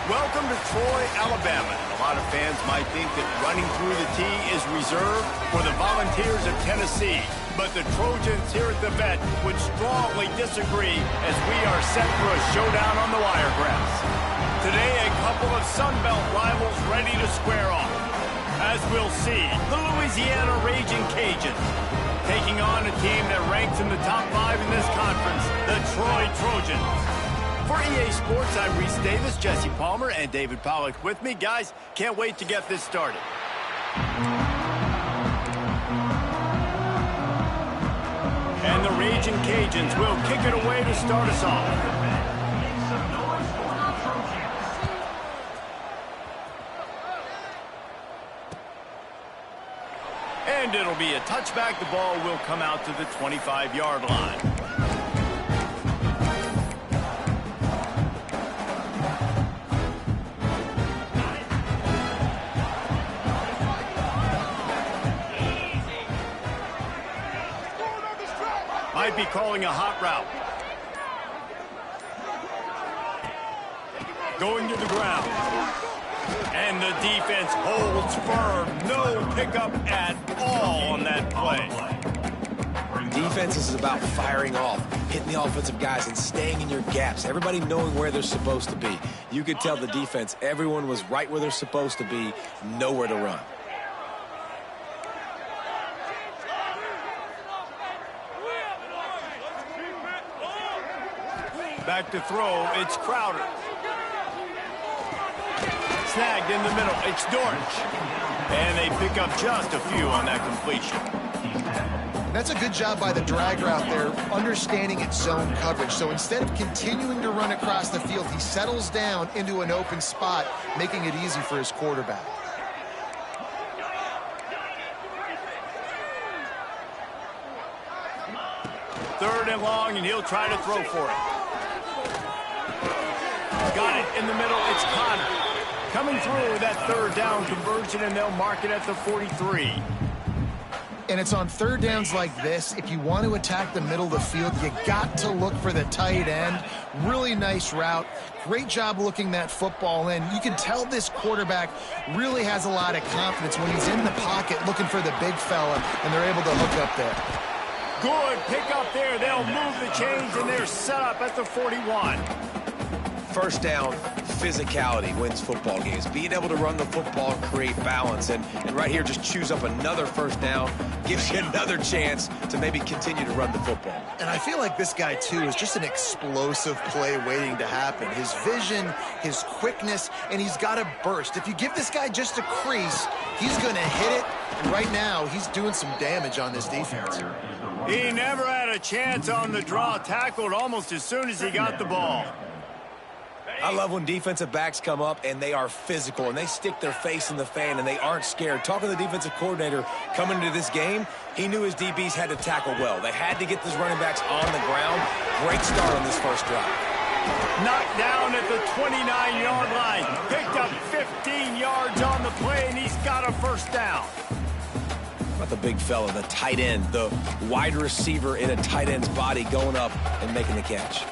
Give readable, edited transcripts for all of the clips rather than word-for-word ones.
Welcome to Troy, Alabama. A lot of fans might think that running through the tee is reserved for the Volunteers of Tennessee. But the Trojans here at the Vet would strongly disagree as we are set for a showdown on the Wiregrass. Today, a couple of Sun Belt rivals ready to square off. As we'll see, the Louisiana Raging Cajuns taking on a team that ranks in the top 5 in this conference, the Troy Trojans. For EA Sports, I'm Reese Davis, Jesse Palmer, and David Pollack with me. Guys, can't wait to get this started. And the Raging Cajuns will kick it away to start us off. And it'll be a touchback. The ball will come out to the 25-yard line. Might be calling a hot route. Going to the ground. And the defense holds firm. No pickup at all on that play. Defense is about firing off, hitting the offensive guys, and staying in your gaps. Everybody knowing where they're supposed to be. You could tell the defense, everyone was right where they're supposed to be, nowhere to run. Back to throw, it's Crowder. Snagged in the middle, it's Dortch. And they pick up just a few on that completion. That's a good job by the drag route there, understanding its zone coverage. So instead of continuing to run across the field, he settles down into an open spot, making it easy for his quarterback. Third and long, and he'll try to throw for it. Got it in the middle, it's Connor. Coming through that third down conversion, and they'll mark it at the 43. And it's on third downs like this, if you want to attack the middle of the field, you got to look for the tight end. Really nice route. Great job looking that football in. You can tell this quarterback really has a lot of confidence when he's in the pocket looking for the big fella, and they're able to hook up there. Good pick up there. They'll move the chains, and they're set up at the 41. First down, physicality wins football games. Being able to run the football and create balance. And right here, just choose up another first down, gives you another chance to maybe continue to run the football. And I feel like this guy, too, is just an explosive play waiting to happen. His vision, his quickness, and he's got a burst. If you give this guy just a crease, he's going to hit it. And right now, he's doing some damage on this defense. He never had a chance on the draw, tackled almost as soon as he got the ball. I love when defensive backs come up and they are physical and they stick their face in the fan and they aren't scared. Talking to the defensive coordinator coming into this game, he knew his DBs had to tackle well. They had to get these running backs on the ground. Great start on this first drive. Knocked down at the 29-yard line. Picked up 15 yards on the play, and he's got a first down. About the big fella, the tight end, the wide receiver in a tight end's body going up and making the catch.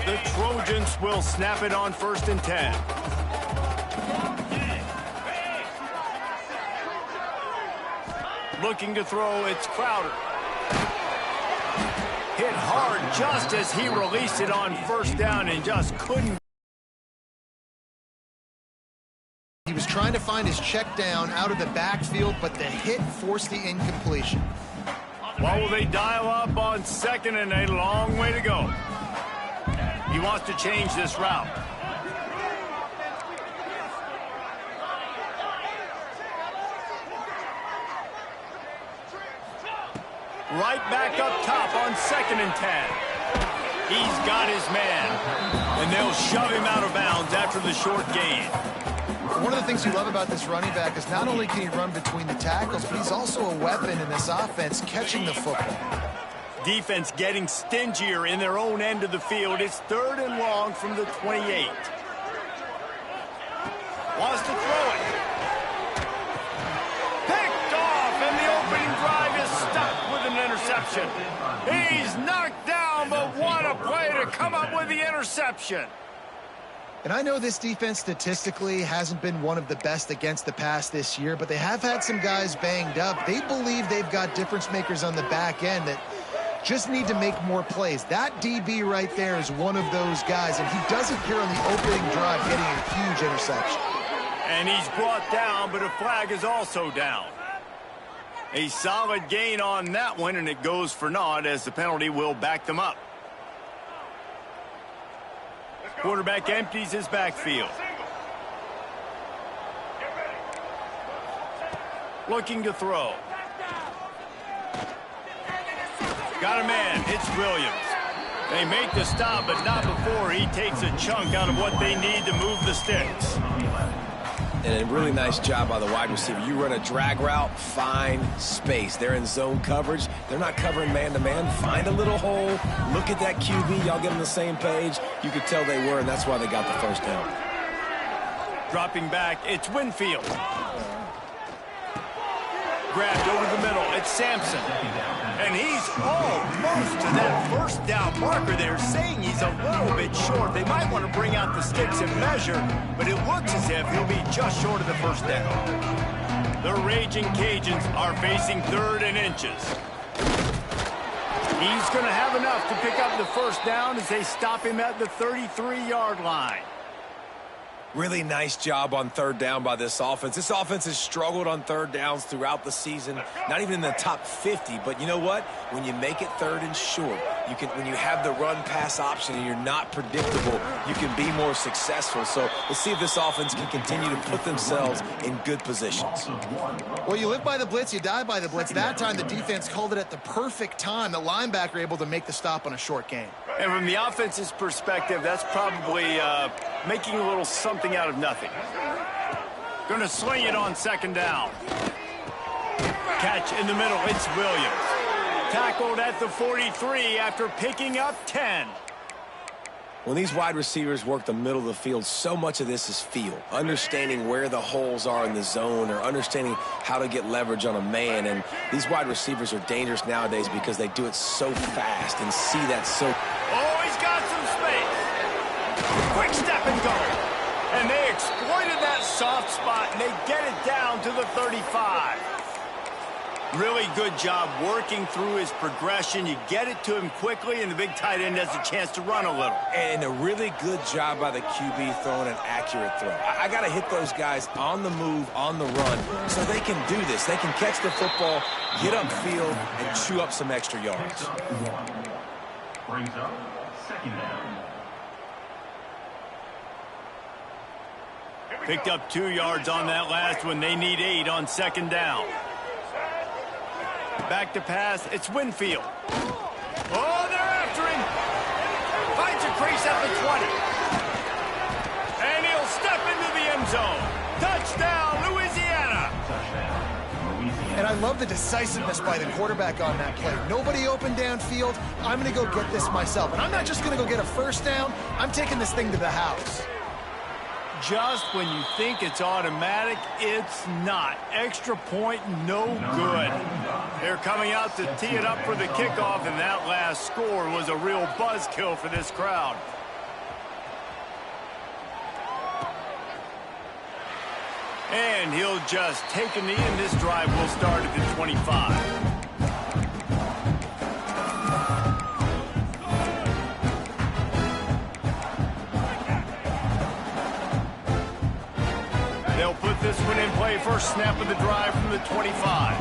The Trojans will snap it on 1st and 10. Looking to throw, it's Crowder. Hit hard just as he released it on 1st down and just couldn't. He was trying to find his check down out of the backfield, but the hit forced the incompletion. What will they dial up on 2nd and a long way to go? He wants to change this route. Right back up top on 2nd and 10. He's got his man. And they'll shove him out of bounds after the short gain. One of the things you love about this running back is not only can he run between the tackles, but he's also a weapon in this offense, catching the football. Defense getting stingier in their own end of the field. It's 3rd and long from the 28. Wants to throw it. Picked off, and the opening drive is stopped with an interception. He's knocked down, but what a play to come up with the interception. And I know this defense statistically hasn't been one of the best against the pass this year, but they have had some guys banged up. They believe they've got difference makers on the back end that just need to make more plays. That DB right there is one of those guys, and he does it here on the opening drive, getting a huge interception. And he's brought down, but a flag is also down. A solid gain on that one, and it goes for naught as the penalty will back them up. Quarterback empties his backfield. Looking to throw. Got a man. It's Williams. They make the stop, but not before he takes a chunk out of what they need to move the sticks. And a really nice job by the wide receiver. You run a drag route, find space. They're in zone coverage. They're not covering man-to-man. Find a little hole. Look at that QB. Y'all get on the same page. You could tell they were, and that's why they got the first down. Dropping back, it's Winfield. Grabbed over the middle, it's Sampson. And he's almost to that first down marker there, saying he's a little bit short. They might want to bring out the sticks and measure, but it looks as if he'll be just short of the first down. The Raging Cajuns are facing 3rd and inches. He's going to have enough to pick up the first down as they stop him at the 33-yard line. Really nice job on 3rd down by this offense. This offense has struggled on 3rd downs throughout the season, not even in the top 50. But you know what? When you make it 3rd and short, you can. When you have the run-pass option and you're not predictable, you can be more successful. So let's see if this offense can continue to put themselves in good positions. Well, you live by the blitz, you die by the blitz. That time the defense called it at the perfect time. The linebacker able to make the stop on a short gain. And from the offense's perspective, that's probably making a little something out of nothing. Going to swing it on 2nd down. Catch in the middle, it's Williams. Tackled at the 43 after picking up 10. When these wide receivers work the middle of the field, so much of this is feel. Understanding where the holes are in the zone or understanding how to get leverage on a man. And these wide receivers are dangerous nowadays because they do it so fast and see that so... Oh, he's got some space. Quick step and go. And they exploited that soft spot, and they get it down to the 35. Really good job working through his progression. You get it to him quickly, and the big tight end has a chance to run a little. And a really good job by the QB throwing an accurate throw. I got to hit those guys on the move, on the run, so they can do this. They can catch the football, get upfield, and chew up some extra yards. Brings up 2nd down. Picked up 2 yards on that last one. They need 8 on 2nd down. Back to pass, it's Winfield. Oh, they're after him. Finds a crease at the 20. And he'll step into the end zone. Touchdown, Louisiana. And I love the decisiveness by the quarterback on that play. Nobody open downfield. I'm going to go get this myself. And I'm not just going to go get a first down. I'm taking this thing to the house. Just when you think it's automatic, it's not. Extra point, no good. They're coming out to tee it up for the kickoff, and that last score was a real buzzkill for this crowd. And he'll just take a knee, and this drive will start at the 25. They'll put this one in play. First snap of the drive from the 25.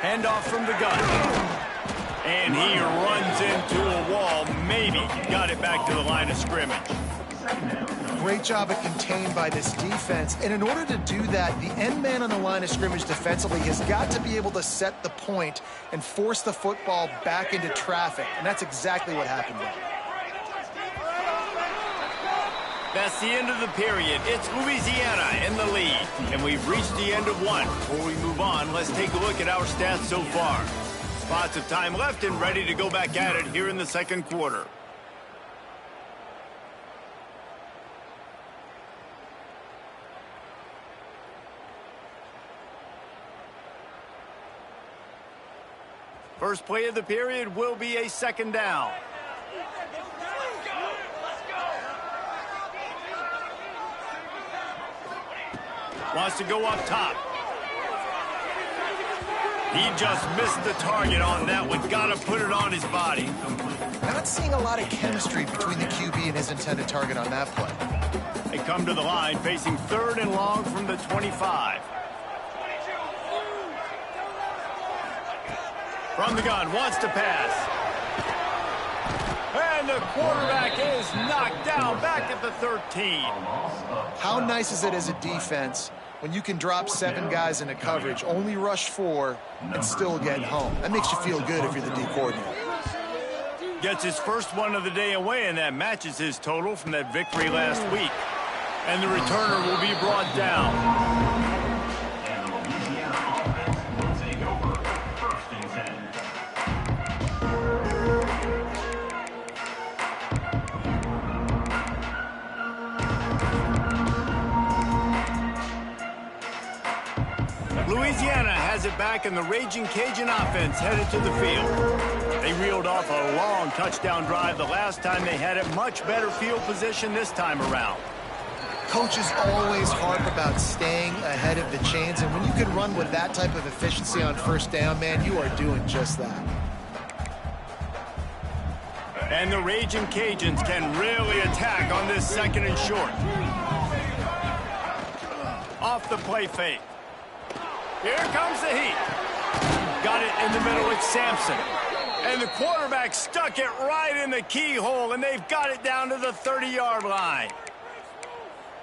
Handoff from the gun. And he runs into a wall. Maybe got it back to the line of scrimmage. Great job at contained by this defense. And in order to do that, the end man on the line of scrimmage defensively has got to be able to set the point and force the football back into traffic. And that's exactly what happened there. That's the end of the period. It's Louisiana in the lead. And we've reached the end of one. Before we move on, let's take a look at our stats so far. Spots of time left and ready to go back at it here in the second quarter. First play of the period will be a second down. Wants to go up top. He just missed the target on that one. Got to put it on his body. Not seeing a lot of chemistry between the QB and his intended target on that play. They come to the line facing 3rd and long from the 25. From the gun, wants to pass. And the quarterback is knocked down back at the 13. How nice is it as a defense when you can drop 7 guys into coverage, only rush 4, and still get home? That makes you feel good if you're the D coordinator. Gets his first one of the day away, and that matches his total from that victory last week. And the returner will be brought down. And the Louisiana offense will take over 1st and 10. Louisiana has it back, and the Raging Cajun offense headed to the field. They reeled off a long touchdown drive the last time they had it. Much better field position this time around. Coaches always harp about staying ahead of the chains, and when you can run with that type of efficiency on first down, man, you are doing just that. And the Raging Cajuns can really attack on this 2nd and short. Off the play fake. Here comes the heat. Got it in the middle. It's Sampson. And the quarterback stuck it right in the keyhole, and they've got it down to the 30-yard line.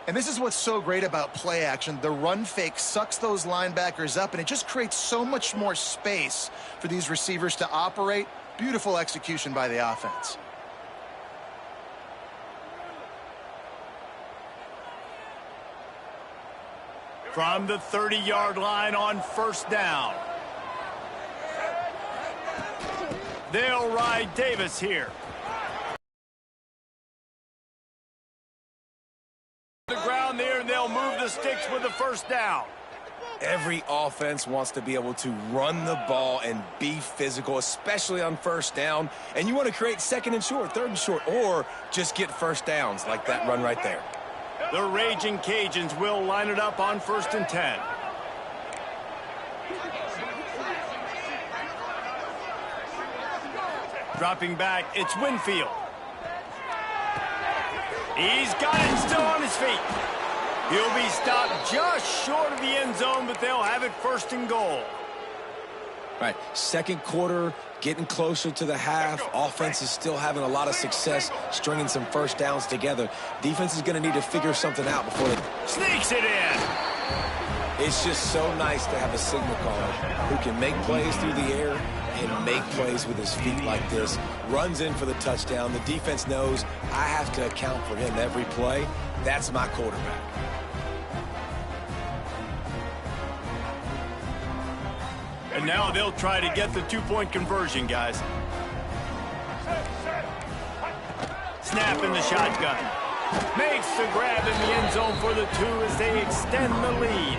And this is what's so great about play action. The run fake sucks those linebackers up, and it just creates so much more space for these receivers to operate. Beautiful execution by the offense. From the 30-yard line on first down. They'll ride Davis here. The ground there, and they'll move the sticks with the first down. Every offense wants to be able to run the ball and be physical, especially on first down. And you want to create 2nd and short, 3rd and short, or just get first downs like that run right there. The Raging Cajuns will line it up on 1st and 10. Dropping back, it's Winfield. He's got it still on his feet. He'll be stopped just short of the end zone, but they'll have it 1st and goal. Right, 2nd quarter, getting closer to the half. Offense is still having a lot of success stringing some first downs together. Defense is going to need to figure something out before they... Sneaks it in. It's just so nice to have a signal caller who can make plays through the air and make plays with his feet like this. Runs in for the touchdown. The defense knows I have to account for him every play. That's my quarterback. And now they'll try to get the 2-point conversion, guys. Snap in the shotgun. Makes the grab in the end zone for the 2 as they extend the lead.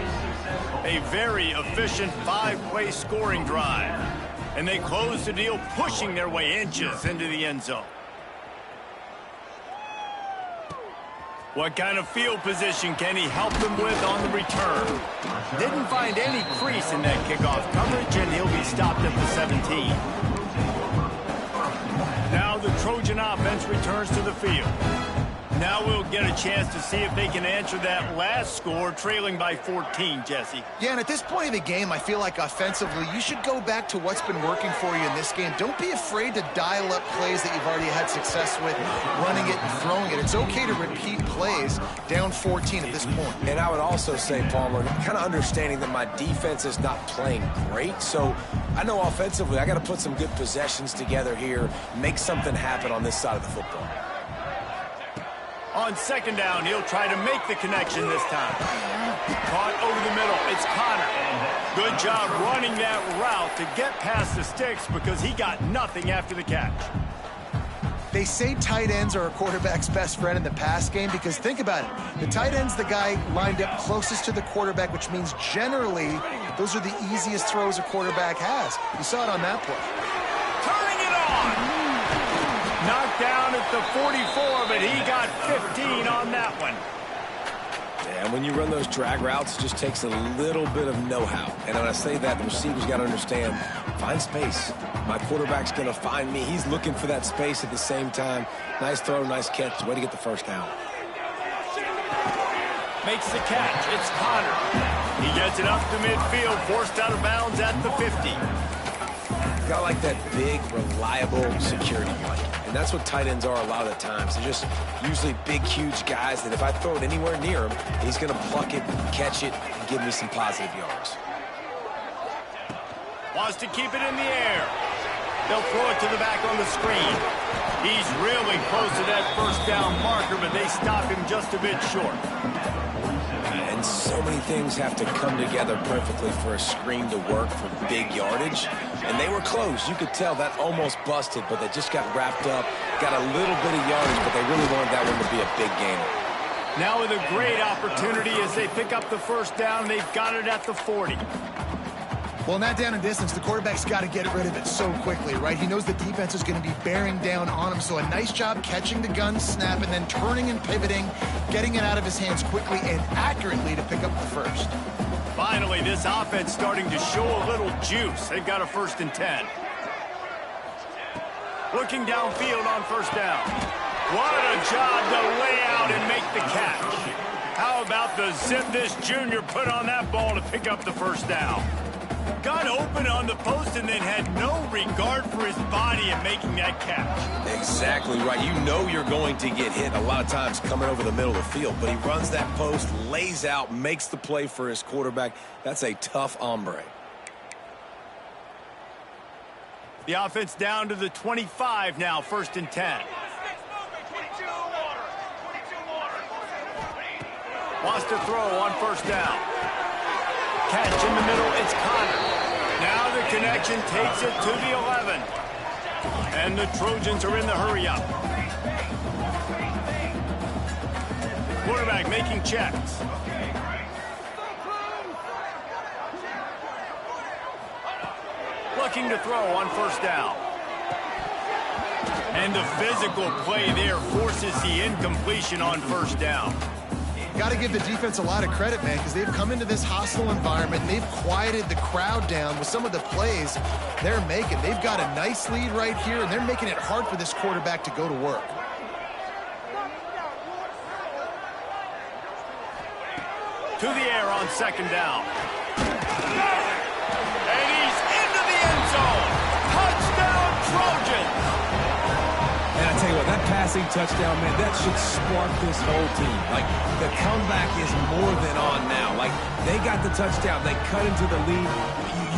A very efficient 5-play scoring drive. And they close the deal, pushing their way inches into the end zone. What kind of field position can he help them with on the return? Didn't find any crease in that kickoff coverage, and he'll be stopped at the 17. Now the Trojan offense returns to the field. Now we'll get a chance to see if they can answer that last score, trailing by 14, Jesse. Yeah, and at this point of the game, I feel like offensively, you should go back to what's been working for you in this game. Don't be afraid to dial up plays that you've already had success with, running it and throwing it. It's okay to repeat plays down 14 at this point. And I would also say, Palmer, kind of understanding that my defense is not playing great, so I know offensively I got to put some good possessions together here, make something happen on this side of the football. On second down, he'll try to make the connection this time. Caught over the middle. It's Connor. Good job running that route to get past the sticks because he got nothing after the catch. They say tight ends are a quarterback's best friend in the pass game because think about it. The tight end's the guy lined up closest to the quarterback, which means generally those are the easiest throws a quarterback has. You saw it on that play. Turning it on. Knocked down at the 44, but he got 15 on that one. And when you run those drag routes, it just takes a little bit of know-how. And when I say that, the receiver's got to understand, find space. My quarterback's going to find me. He's looking for that space at the same time. Nice throw, nice catch. Way to get the first down. Makes the catch. It's Connor. He gets it up to midfield, forced out of bounds at the 50. Got like that big, reliable security blanket. And that's what tight ends are a lot of the times. They're just usually big, huge guys that if I throw it anywhere near him, he's going to pluck it, catch it, and give me some positive yards. Wants to keep it in the air. They'll throw it to the back on the screen. He's really close to that first down marker, but they stop him just a bit short. And so many things have to come together perfectly for a screen to work for big yardage. And they were close. You could tell that almost busted, but they just got wrapped up, got a little bit of yardage, but they really wanted that one to be a big gainer. Now with a great opportunity as they pick up the first down, they've got it at the 40. Well, in that down and distance, the quarterback's got to get rid of it so quickly, right? He knows the defense is going to be bearing down on him, so a nice job catching the gun snap and then turning and pivoting, getting it out of his hands quickly and accurately to pick up the first. Finally, this offense starting to show a little juice. They've got a 1st and 10. Looking downfield on first down. What a job to lay out and make the catch. How about the zip this junior put on that ball to pick up the first down? Got open on the post and then had no regard for his body in making that catch. Exactly right. You know you're going to get hit a lot of times coming over the middle of the field, but he runs that post, lays out, makes the play for his quarterback. That's a tough hombre. The offense down to the 25 now, 1st and 10. Wants to throw on first down. Catch in the middle, it's Connor. Now the connection takes it to the 11. And the Trojans are in the hurry-up. Quarterback making checks. Looking to throw on first down. And the physical play there forces the incompletion on first down. Got to give the defense a lot of credit, man, because they've come into this hostile environment and they've quieted the crowd down with some of the plays they're making. They've got a nice lead right here, and they're making it hard for this quarterback to go to work. To the air on second down. And he's into the end zone. Touchdown, Trojans. And I tell you what, that passing touchdown, man, that should spark this whole team. Like, the comeback is more than on now. Like, they got the touchdown. They cut into the lead.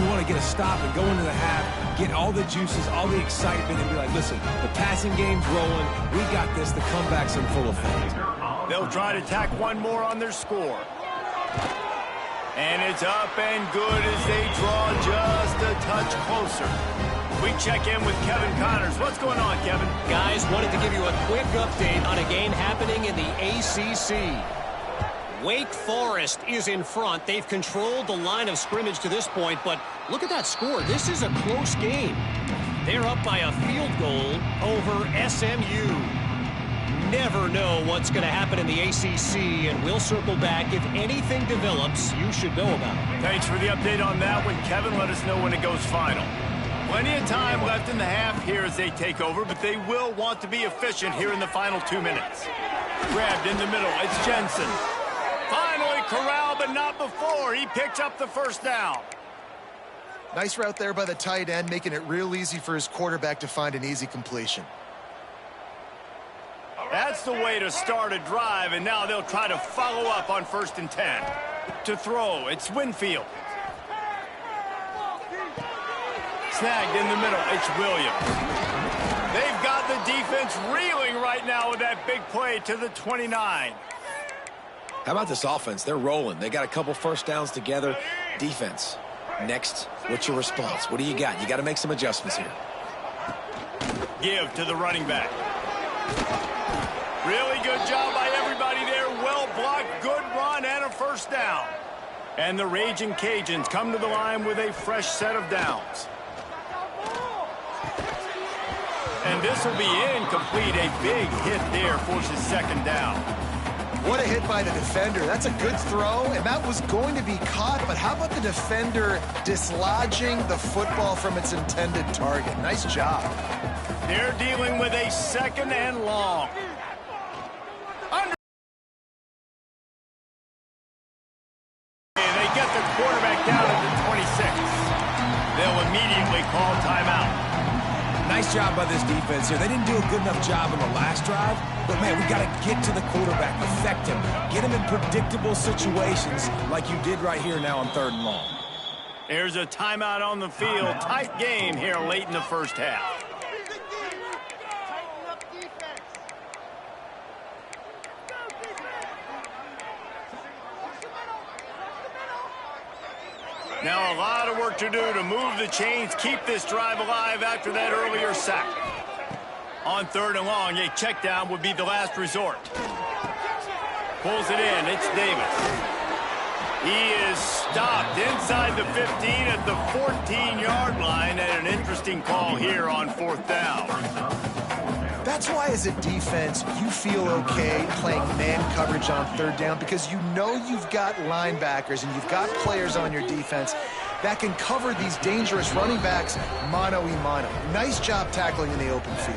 You want to get a stop and go into the half, get all the juices, all the excitement, and be like, listen, the passing game's rolling. We got this. The comeback's in full effect. They'll try to tack one more on their score. And it's up and good as they draw just a touch closer. We check in with Kevin Connors. What's going on, Kevin? Guys, wanted to give you a quick update on a game happening in the ACC. Wake Forest is in front. They've controlled the line of scrimmage to this point, but look at that score. This is a close game. They're up by a field goal over SMU. Never know what's going to happen in the ACC, and we'll circle back. If anything develops, you should know about it. Thanks for the update on that one, Kevin. Let us know when it goes final. Plenty of time left in the half here as they take over, but they will want to be efficient here in the final 2 minutes. Grabbed in the middle. It's Jensen. Finally corralled, but not before. He picks up the first down. Nice route there by the tight end, making it real easy for his quarterback to find an easy completion. That's the way to start a drive, and now they'll try to follow up on 1st and 10. To throw, it's Winfield. Snagged in the middle, it's Williams. They've got the defense reeling right now with that big play to the 29. How about this offense? They're rolling. They got a couple first downs together. Defense. Next, what's your response? What do you got? You got to make some adjustments here. Give to the running back. Really good job by everybody there. Well blocked, good run, and a first down. And the Raging Cajuns come to the line with a fresh set of downs. And this will be incomplete. A big hit there forces 2nd down. What a hit by the defender. That's a good throw, and that was going to be caught, but how about the defender dislodging the football from its intended target? Nice job. They're dealing with a 2nd and long. They get the quarterback down at the 26. They'll immediately call timeout. Nice job by this defense here. They didn't do a good enough job on the last drive, but, man, we got to get to the quarterback, affect him, get him in predictable situations like you did right here now on 3rd and long. There's a timeout on the field. Tight game here late in the first half. Now a lot of work to do to move the chains, keep this drive alive after that earlier sack. On 3rd and long, a check down would be the last resort. Pulls it in, it's Davis. He is stopped inside the 15 at the 14-yard line, and an interesting call here on 4th down. That's why, as a defense, you feel okay playing man coverage on 3rd down, because you know you've got linebackers and you've got players on your defense that can cover these dangerous running backs mano-a-mano. Nice job tackling in the open field.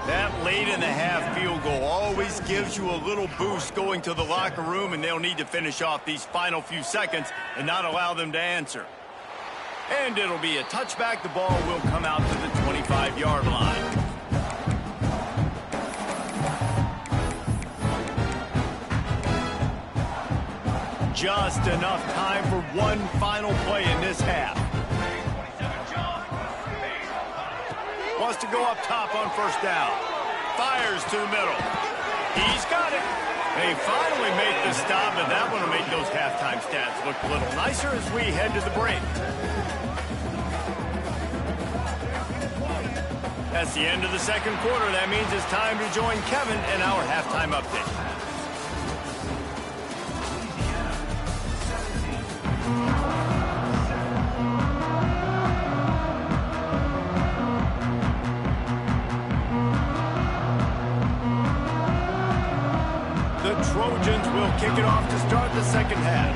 That late in the half field goal always gives you a little boost going to the locker room, and they'll need to finish off these final few seconds and not allow them to answer. And it'll be a touchback. The ball will come out to the 25-yard line. Just enough time for one final play in this half. Wants to go up top on 1st down. Fires to the middle. He's got it. They finally make the stop, and that one will make those halftime stats look a little nicer as we head to the break. That's the end of the 2nd quarter. That means it's time to join Kevin in our halftime update. The Trojans will kick it off to start the 2nd half.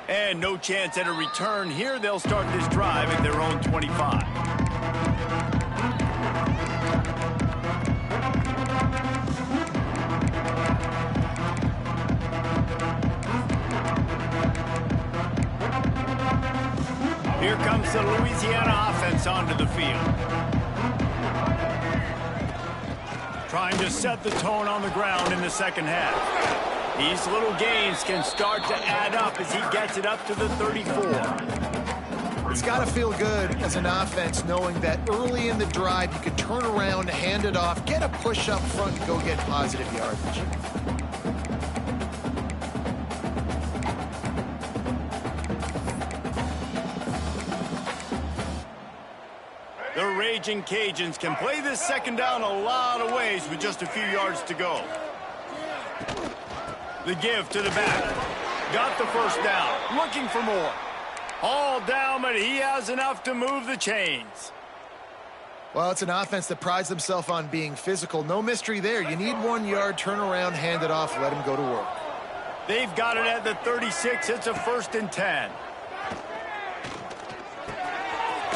And no chance at a return here. They'll start this drive at their own 25. Here comes the Louisiana offense onto the field. Trying to set the tone on the ground in the 2nd half. These little gains can start to add up as he gets it up to the 34. It's got to feel good as an offense knowing that early in the drive you can turn around, hand it off, get a push up front, and go get positive yardage. The Raging Cajuns can play this 2nd down a lot of ways with just a few yards to go. The give to the back. Got the 1st down. Looking for more. All down, but he has enough to move the chains. Well, it's an offense that prides themselves on being physical. No mystery there. You need 1 yard, turn around, hand it off, let him go to work. They've got it at the 36. It's a 1st and 10.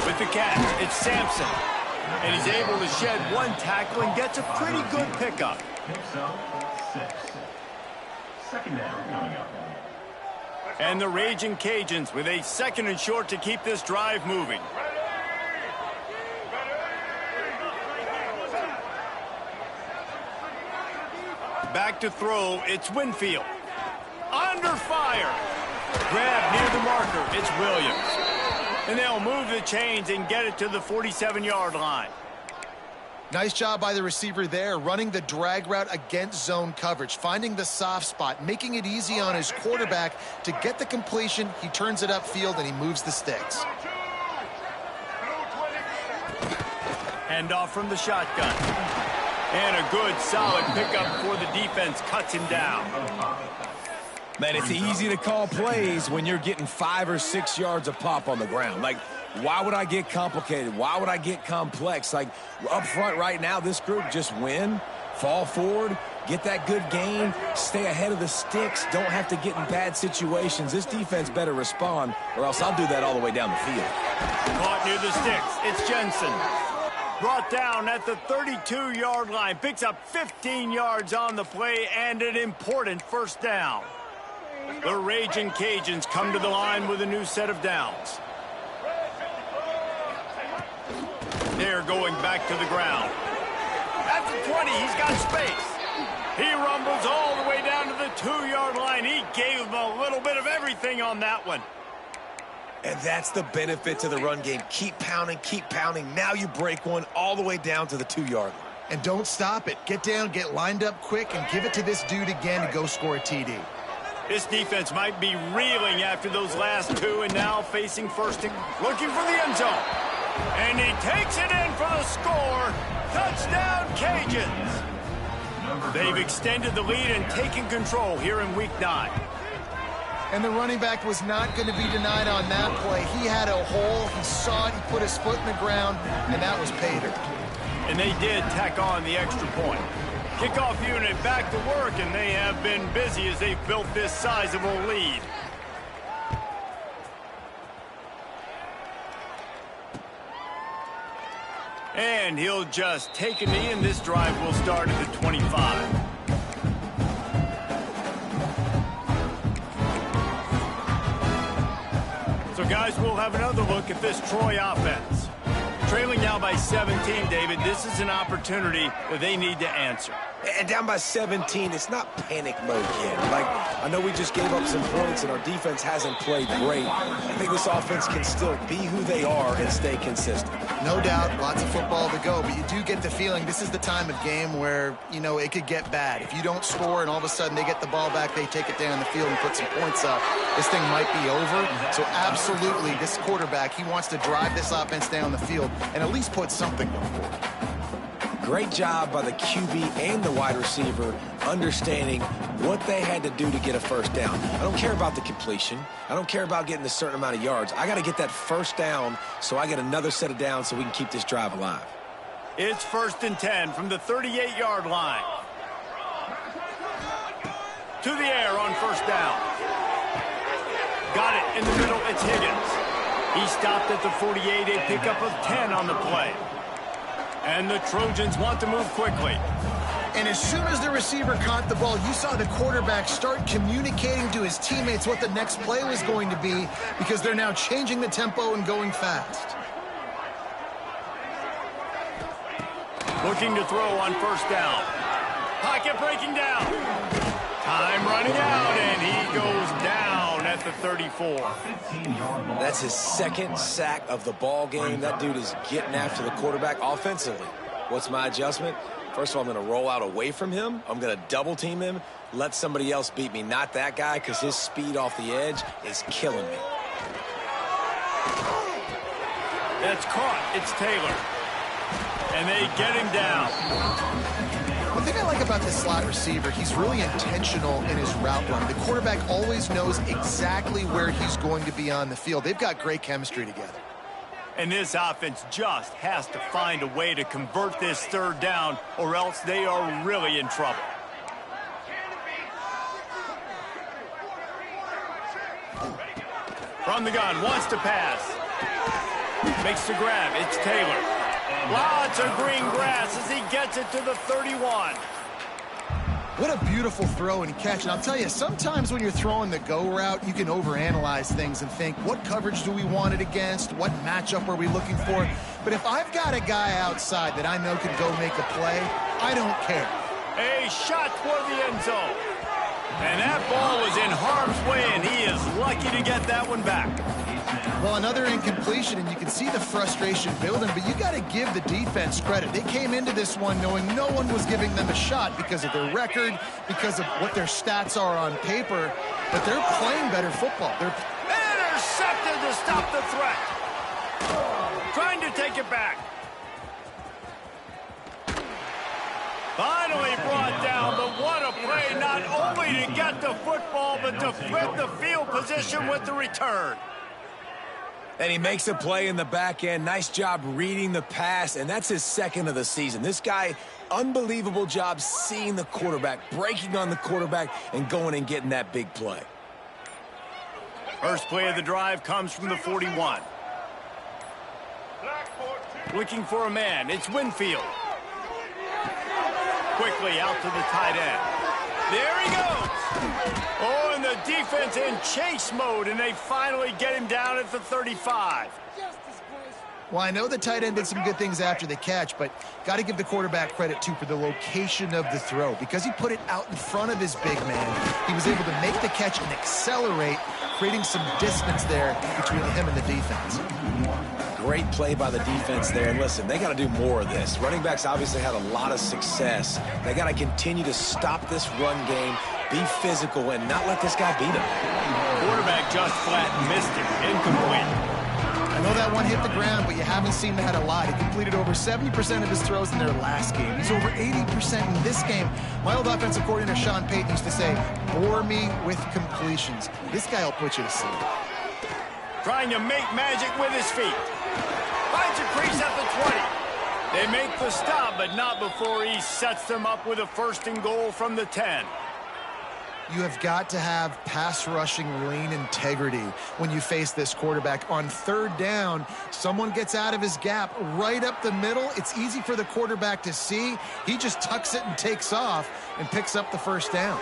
With the catch, it's Sampson. And he's able to shed one tackle and gets a pretty good pickup. Picks up 6. Second down coming up. And the Raging Cajuns with a 2nd and short to keep this drive moving. Back to throw, it's Winfield. Under fire. Grab near the marker, it's Williams. And they'll move the chains and get it to the 47-yard line. Nice job by the receiver there, running the drag route against zone coverage, finding the soft spot, making it easy on his quarterback to get the completion. He turns it upfield and he moves the sticks. Hand off from the shotgun. And a good, solid pickup before the defense cuts him down. Man, it's easy to call plays when you're getting 5 or 6 yards of pop on the ground. Like, why would I get complicated? Why would I get complex? Like, up front right now, this group just win, fall forward, get that good gain, stay ahead of the sticks, don't have to get in bad situations. This defense better respond, or else I'll do that all the way down the field. Caught near the sticks. It's Jensen. Brought down at the 32-yard line. Picks up 15 yards on the play and an important first down. The Raging Cajuns come to the line with a new set of downs. They're going back to the ground. At the 20, he's got space. He rumbles all the way down to the 2-yard line. He gave him a little bit of everything on that one. And that's the benefit to the run game. Keep pounding, keep pounding. Now you break one all the way down to the 2-yard line. And don't stop it. Get down, get lined up quick, and give it to this dude again to go score a TD. This defense might be reeling after those last 2 and now facing first and looking for the end zone. And he takes it in for the score. Touchdown, Cajuns. They've extended the lead and taken control here in Week 9. And the running back was not going to be denied on that play. He had a hole, he saw it, he put his foot in the ground, and that was pay dirt. And they did tack on the extra point. Kickoff unit back to work, and they have been busy as they've built this sizable lead. And he'll just take a knee, and this drive will start at the 25. So, guys, we'll have another look at this Troy offense. Trailing now by 17, David, this is an opportunity that they need to answer. And down by 17, it's not panic mode yet. Like, I know we just gave up some points and our defense hasn't played great. I think this offense can still be who they are and stay consistent. No doubt, lots of football to go, but you do get the feeling this is the time of game where, you know, it could get bad. If you don't score and all of a sudden they get the ball back, they take it down the field and put some points up, this thing might be over. So absolutely, this quarterback, he wants to drive this offense down the field and at least put something on the board. Great job by the QB and the wide receiver understanding what they had to do to get a first down. I don't care about the completion. I don't care about getting a certain amount of yards. I got to get that first down so I get another set of downs so we can keep this drive alive. It's 1st and 10 from the 38-yard line. To the air on first down. Got it in the middle. It's Higgins. He stopped at the 48, a pickup of 10 on the play. And the Trojans want to move quickly. And as soon as the receiver caught the ball, you saw the quarterback start communicating to his teammates what the next play was going to be because they're now changing the tempo and going fast. Looking to throw on first down. Pocket breaking down. Time running out, and he goes down at the 34. That's his second sack of the ball game. That dude is getting after the quarterback offensively. What's my adjustment? First of all, I'm going to roll out away from him. I'm going to double team him, let somebody else beat me. Not that guy, because his speed off the edge is killing me. That's caught. It's Taylor. And they get him down. One thing I like about this slot receiver, he's really intentional in his route run. The quarterback always knows exactly where he's going to be on the field. They've got great chemistry together. And this offense just has to find a way to convert this third down, or else they are really in trouble. From the gun, wants to pass. Makes the grab. It's Taylor. Lots of green grass as he gets it to the 31. What a beautiful throw and catch. And I'll tell you, sometimes when you're throwing the go route, you can overanalyze things and think, what coverage do we want it against? What matchup are we looking for? But if I've got a guy outside that I know can go make a play, I don't care. A shot toward the end zone. And that ball was in harm's way, and he is lucky to get that one back. Well, another incompletion, and you can see the frustration building, but you got to give the defense credit. They came into this one knowing no one was giving them a shot because of their record, because of what their stats are on paper, but they're playing better football. They're intercepted to stop the threat. Trying to take it back. Finally brought down, but what a play, not only to get the football, but to flip the field position with the return. And he makes a play in the back end. Nice job reading the pass, and that's his second of the season. This guy, unbelievable job seeing the quarterback, breaking on the quarterback, and going and getting that big play. First play of the drive comes from the 41. Looking for a man, it's Winfield. Quickly out to the tight end. There he goes. Oh, and the defense in chase mode, and they finally get him down at the 35. Well, I know the tight end did some good things after the catch, but got to give the quarterback credit, too, for the location of the throw. Because he put it out in front of his big man, he was able to make the catch and accelerate, creating some distance there between him and the defense. Great play by the defense there. And listen, they got to do more of this. Running backs obviously had a lot of success. They got to continue to stop this run game, be physical, and not let this guy beat them. Quarterback just flat missed it. Incomplete. I know that one hit the ground, but you haven't seen that a lot. He completed over 70% of his throws in their last game. He's over 80% in this game. My old offensive coordinator, Sean Payton, used to say, bore me with completions. This guy will put you to sleep. Trying to make magic with his feet. Finds a crease at the 20. They make the stop, but not before he sets them up with a first and goal from the 10. You have got to have pass rushing lane integrity when you face this quarterback. On third down, someone gets out of his gap right up the middle. It's easy for the quarterback to see. He just tucks it and takes off and picks up the first down.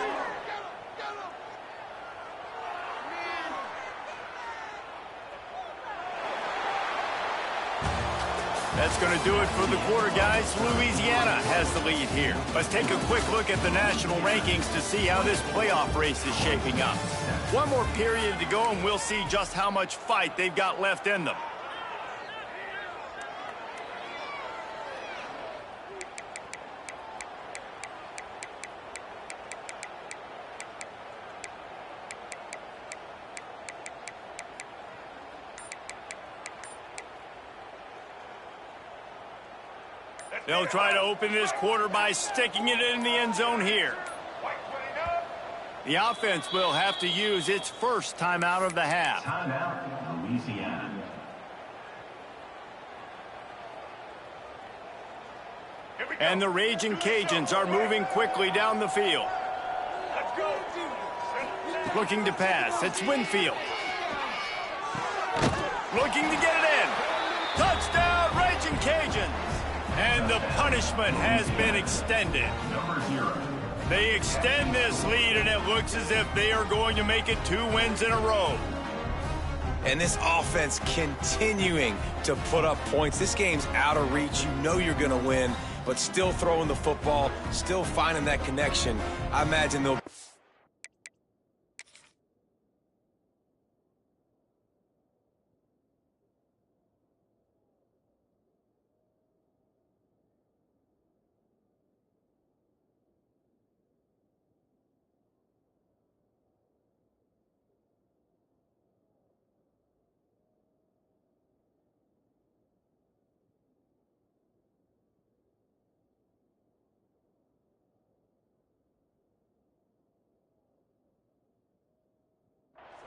That's going to do it for the quarter, guys. Louisiana has the lead here. Let's take a quick look at the national rankings to see how this playoff race is shaping up. One more period to go, and we'll see just how much fight they've got left in them. They'll try to open this quarter by sticking it in the end zone here. The offense will have to use its first timeout of the half. Timeout, Louisiana. And the Raging Cajuns are moving quickly down the field. Looking to pass. It's Winfield. Looking to get it in. Touchdown, Raging Cajuns. And the punishment has been extended. They extend this lead, and it looks as if they are going to make it 2 wins in a row. And this offense continuing to put up points. This game's out of reach. You know you're going to win, but still throwing the football, still finding that connection. I imagine they'll...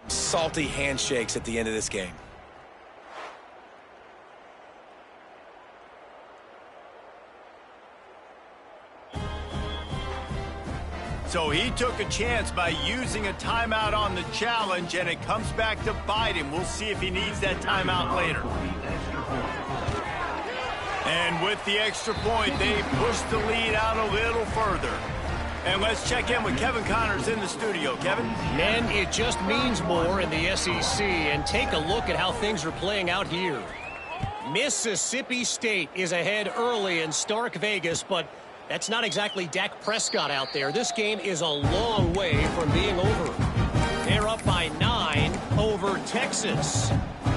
salty handshakes at the end of this game. So he took a chance by using a timeout on the challenge, and it comes back to bite him. We'll see if he needs that timeout later. And with the extra point, they pushed the lead out a little further. And let's check in with Kevin Connors in the studio. Kevin? Men, it just means more in the SEC. And take a look at how things are playing out here. Mississippi State is ahead early in Stark Vegas, but that's not exactly Dak Prescott out there. This game is a long way from being over. They're up by 9 over Texas.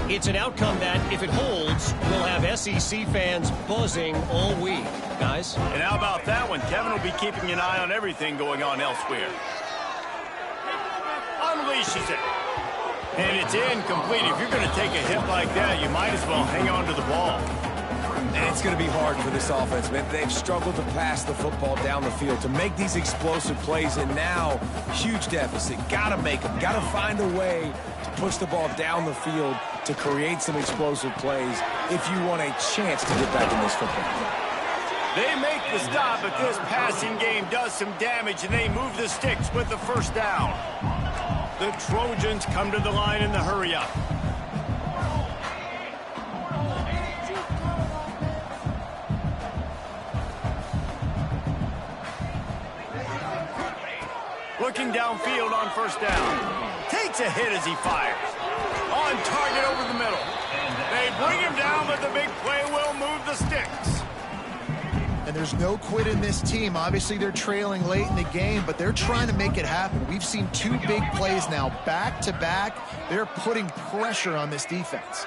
It's an outcome that, if it holds, will have SEC fans buzzing all week. Guys? And how about that one? Kevin will be keeping an eye on everything going on elsewhere. Unleashes it. And it's incomplete. If you're going to take a hit like that, you might as well hang on to the ball. And it's going to be hard for this offense, man. They've struggled to pass the football down the field, to make these explosive plays, and now, huge deficit. Got to make them. Got to find a way to push the ball down the field to create some explosive plays if you want a chance to get back in this football game. They make the stop, but this passing game does some damage, and they move the sticks with the first down. The Trojans come to the line in the hurry-up. Looking downfield on first down. Takes a hit as he fires. On target over the middle. They bring him down, but the big play will move the sticks. And there's no quit in this team. Obviously, they're trailing late in the game, but they're trying to make it happen. We've seen 2 big plays now, back-to-back. They're putting pressure on this defense.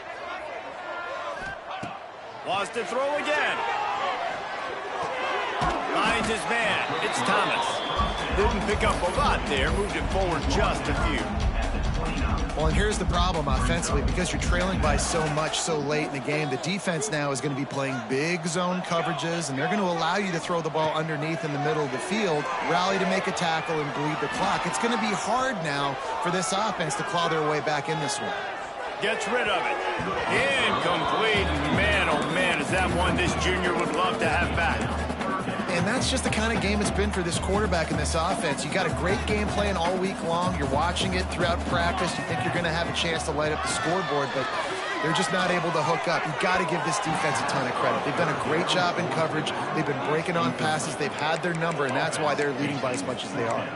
Wants to throw again. Finds his man. It's Thomas. Didn't pick up a lot there. Moved it forward just a few. Well, and here's the problem offensively. Because you're trailing by so much so late in the game, the defense now is going to be playing big zone coverages, and they're going to allow you to throw the ball underneath in the middle of the field, rally to make a tackle, and bleed the clock. It's going to be hard now for this offense to claw their way back in this one. Gets rid of it. Incomplete. Man, oh man, is that one this junior would love to have back. And that's just the kind of game it's been for this quarterback in this offense. You got a great game plan all week long. You're watching it throughout practice. You think you're going to have a chance to light up the scoreboard, but they're just not able to hook up. You've got to give this defense a ton of credit. They've done a great job in coverage. They've been breaking on passes. They've had their number, and that's why they're leading by as much as they are.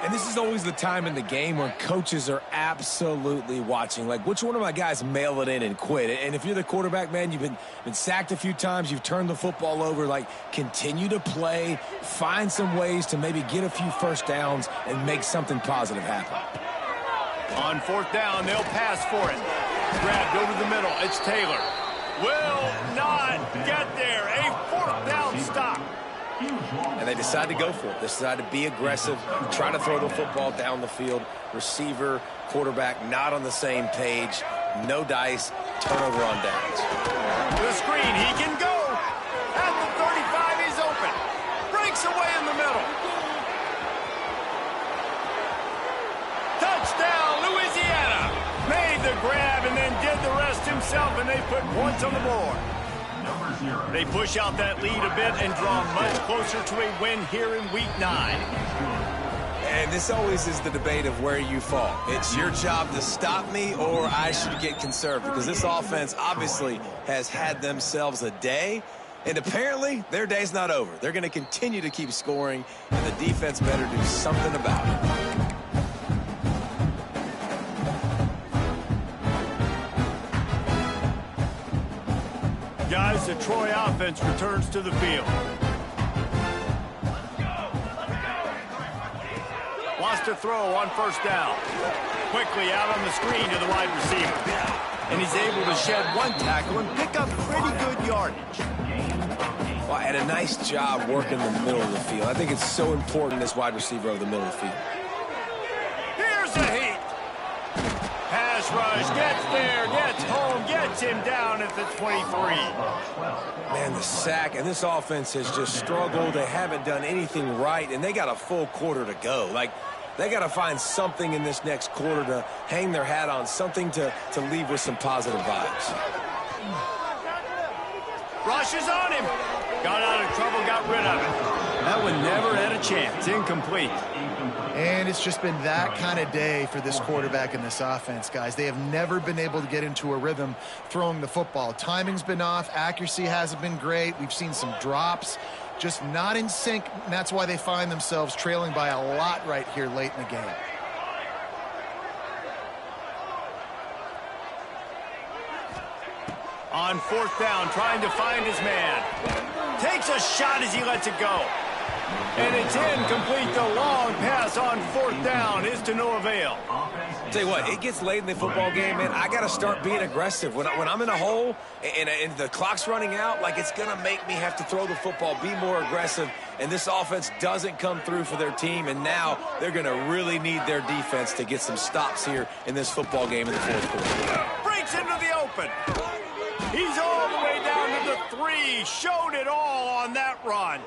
And this is always the time in the game where coaches are absolutely watching. Like, which one of my guys mail it in and quit? And if you're the quarterback, man, you've been sacked a few times. You've turned the football over. Like, continue to play. Find some ways to maybe get a few first downs and make something positive happen. On fourth down, they'll pass for it. Grabbed over the middle. It's Taylor. Will not get there. A fourth down stop. And they decide to go for it. They decide to be aggressive, try to throw the football down the field. Receiver, quarterback, not on the same page. No dice. Turnover on downs. The screen, he can go. At the 35, he's open. Breaks away in the middle. Touchdown, Louisiana. Made the grab and then did the rest himself, and they put points on the board. They push out that lead a bit and draw much closer to a win here in Week 9. And this always is the debate of where you fall. It's your job to stop me, or I should get conserved, because this offense obviously has had themselves a day, and apparently their day's not over. They're going to continue to keep scoring, and the defense better do something about it. Guys, the Troy offense returns to the field. Wants to throw on first down. Quickly out on the screen to the wide receiver. And he's able to shed one tackle and pick up pretty good yardage. Well, and a nice job working the middle of the field. I think it's so important, this wide receiver over the middle of the field. Here's a heat. Pass rush, gets there, gets home, gets him down at the 23. Man, the sack, and this offense has just struggled. They haven't done anything right, and they got a full quarter to go. Like, they got to find something in this next quarter to hang their hat on, something to leave with some positive vibes. Rushes on him. Got out of trouble, got rid of it. That one never had a chance. Incomplete. And it's just been that kind of day for this quarterback and this offense, guys. They have never been able to get into a rhythm throwing the football. Timing's been off. Accuracy hasn't been great. We've seen some drops. Just not in sync, and that's why they find themselves trailing by a lot right here late in the game. On fourth down, trying to find his man. Takes a shot as he lets it go. And it's incomplete. The long pass on fourth down is to no avail. Tell you what, it gets late in the football game, man. I got to start being aggressive. When I'm in a hole and the clock's running out, like, it's going to make me have to throw the football, be more aggressive. And this offense doesn't come through for their team, and now they're going to really need their defense to get some stops here in this football game in the fourth quarter. Breaks into the open. He's all the way down to the 3. Showed it all on that run.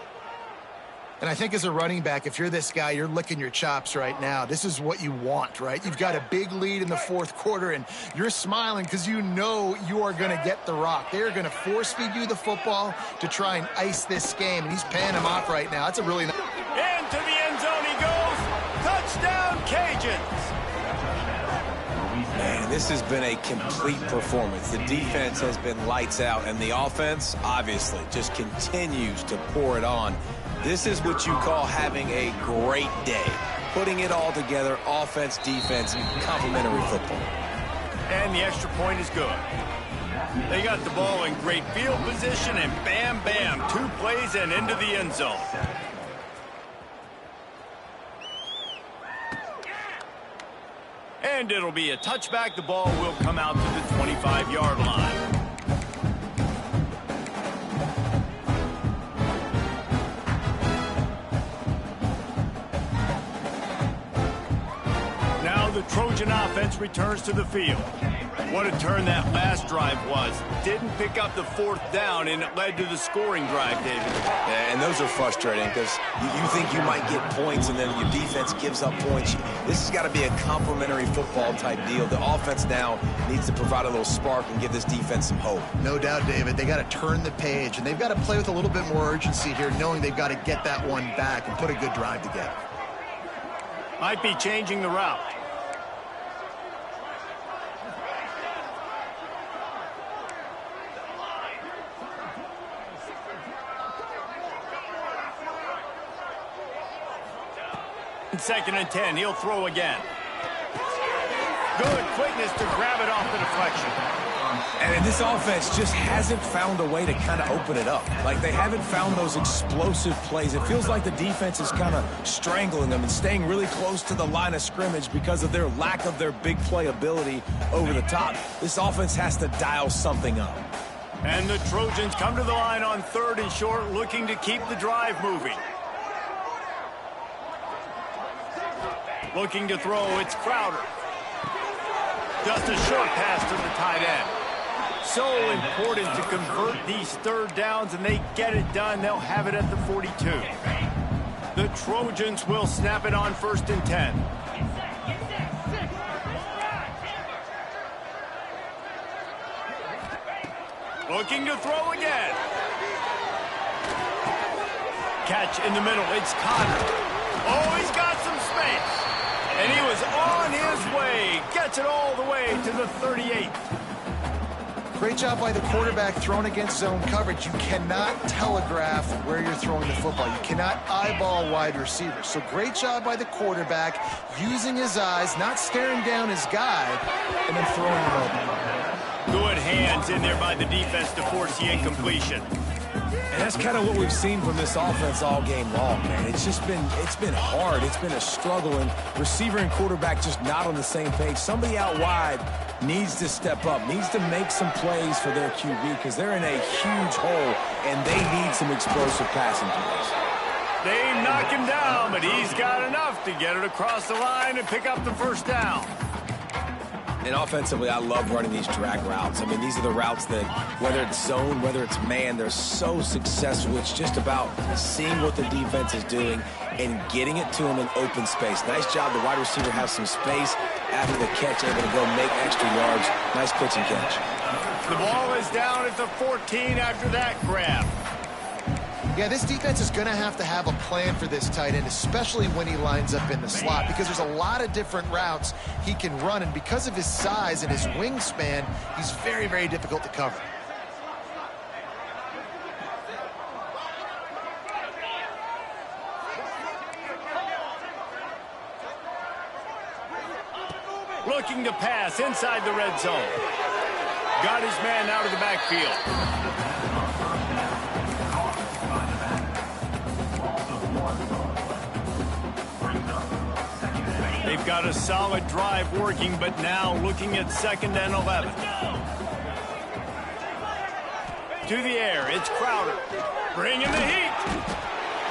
And I think as a running back, if you're this guy, you're licking your chops right now. This is what you want, right? You've got a big lead in the fourth quarter, and you're smiling because you know you are going to get the rock. They're going to force-feed you the football to try and ice this game, and he's paying him off right now. That's a really nice... Into the end zone he goes. Touchdown, Cajuns. Man, this has been a complete performance. The defense has been lights out, and the offense, obviously, just continues to pour it on. This is what you call having a great day. Putting it all together, offense, defense, complementary football. And the extra point is good. They got the ball in great field position, and bam, bam, 2 plays and into the end zone. And it'll be a touchback. The ball will come out to the 25-yard line. The Trojan offense returns to the field. What a turn that last drive was. Didn't pick up the fourth down, and it led to the scoring drive, David. Yeah, and those are frustrating because you think you might get points, and then your defense gives up points. This has got to be a complementary football type deal. The offense now needs to provide a little spark and give this defense some hope. No doubt, David. They got to turn the page, and they've got to play with a little bit more urgency here, knowing they've got to get that one back and put a good drive together. Might be changing the route. Second and 10, he'll throw again. Good quickness to grab it off the deflection. And this offense just hasn't found a way to kind of open it up. Like, they haven't found those explosive plays. It feels like the defense is kind of strangling them and staying really close to the line of scrimmage because of their lack of their big play ability over the top. This offense has to dial something up. And the Trojans come to the line on 3rd and short, looking to keep the drive moving. Looking to throw, it's Crowder. Just a short pass to the tight end. So important to convert these 3rd downs, and they get it done. They'll have it at the 42. The Trojans will snap it on 1st and 10. Looking to throw again. Catch in the middle, it's Connor. Oh, he's got some space. And he was on his way. Gets it all the way to the 38. Great job by the quarterback thrown against zone coverage. You cannot telegraph where you're throwing the football. You cannot eyeball wide receivers. So great job by the quarterback using his eyes, not staring down his guy, and then throwing him open. Good hands in there by the defense to force the incompletion. And that's kind of what we've seen from this offense all game long, man. It's been hard. It's been a struggle, and receiver and quarterback just not on the same page. Somebody out wide needs to step up, needs to make some plays for their QB because they're in a huge hole, and they need some explosive passing plays. They knock him down, but he's got enough to get it across the line and pick up the 1st down. And offensively, I love running these drag routes. I mean, these are the routes that, whether it's zone, whether it's man, they're so successful. It's just about seeing what the defense is doing and getting it to them in open space. Nice job. The wide receiver has some space after the catch, able to go make extra yards. Nice pitch and catch. The ball is down at the 14 after that grab. Yeah, this defense is going to have a plan for this tight end, especially when he lines up in the slot, because there's a lot of different routes he can run, and because of his size and his wingspan, he's very, very difficult to cover. Looking to pass inside the red zone. Got his man out of the backfield. They've got a solid drive working, but now looking at 2nd and 11. To the air, it's Crowder. Bringing the heat.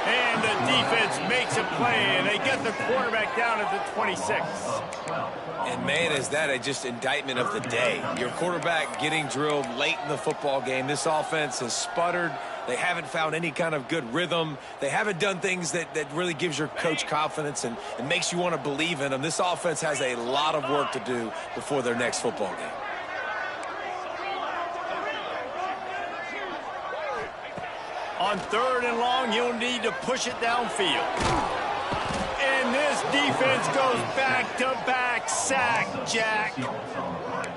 And the defense makes a play, and they get the quarterback down at the 26. And, man, is that just indictment of the day. Your quarterback getting drilled late in the football game. This offense has sputtered. They haven't found any kind of good rhythm. They haven't done things that really gives your coach confidence and makes you want to believe in them. This offense has a lot of work to do before their next football game. On 3rd and long, you'll need to push it downfield. And this defense goes back-to-back sack, Jack.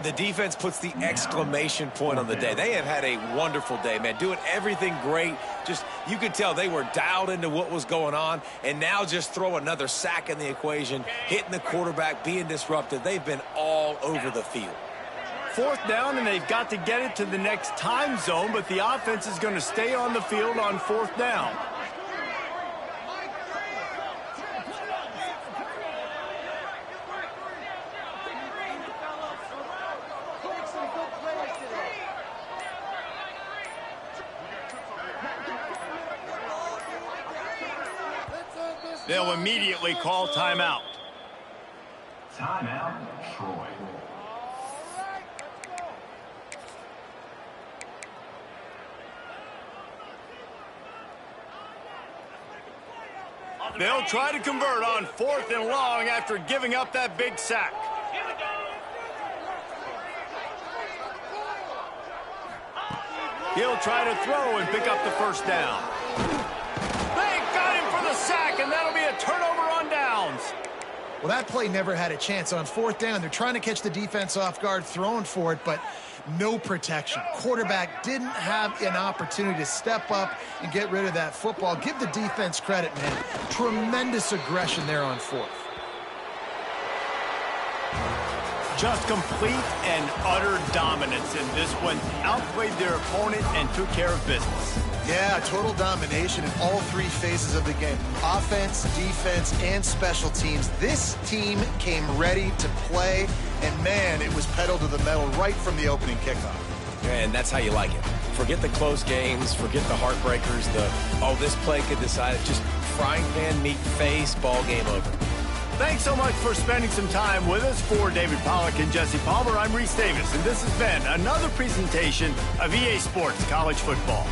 The defense puts the exclamation point on the day. They have had a wonderful day, man, doing everything great. Just, you could tell they were dialed into what was going on, and now just throw another sack in the equation, hitting the quarterback, being disruptive. They've been all over the field. 4th down, and they've got to get it to the next time zone, but the offense is going to stay on the field on 4th down. They'll immediately call timeout. Timeout, Troy. They'll try to convert on 4th and long after giving up that big sack. He'll try to throw and pick up the 1st down. They got him for the sack, and that'll be a turnover on downs. Well, that play never had a chance. On 4th down, they're trying to catch the defense off guard, throwing for it, but no protection. Quarterback didn't have an opportunity to step up and get rid of that football. Give the defense credit, man. Tremendous aggression there on 4th. Just complete and utter dominance in this one. Outplayed their opponent and took care of business. Yeah, total domination in all 3 phases of the game. Offense, defense, and special teams. This team came ready to play, and, man, it was pedal to the metal right from the opening kickoff. And that's how you like it. Forget the close games, forget the heartbreakers, this play could decide it. Just frying pan, meat face, ball game over. Thanks so much for spending some time with us. For David Pollack and Jesse Palmer, I'm Reese Davis, and this has been another presentation of EA Sports College Football.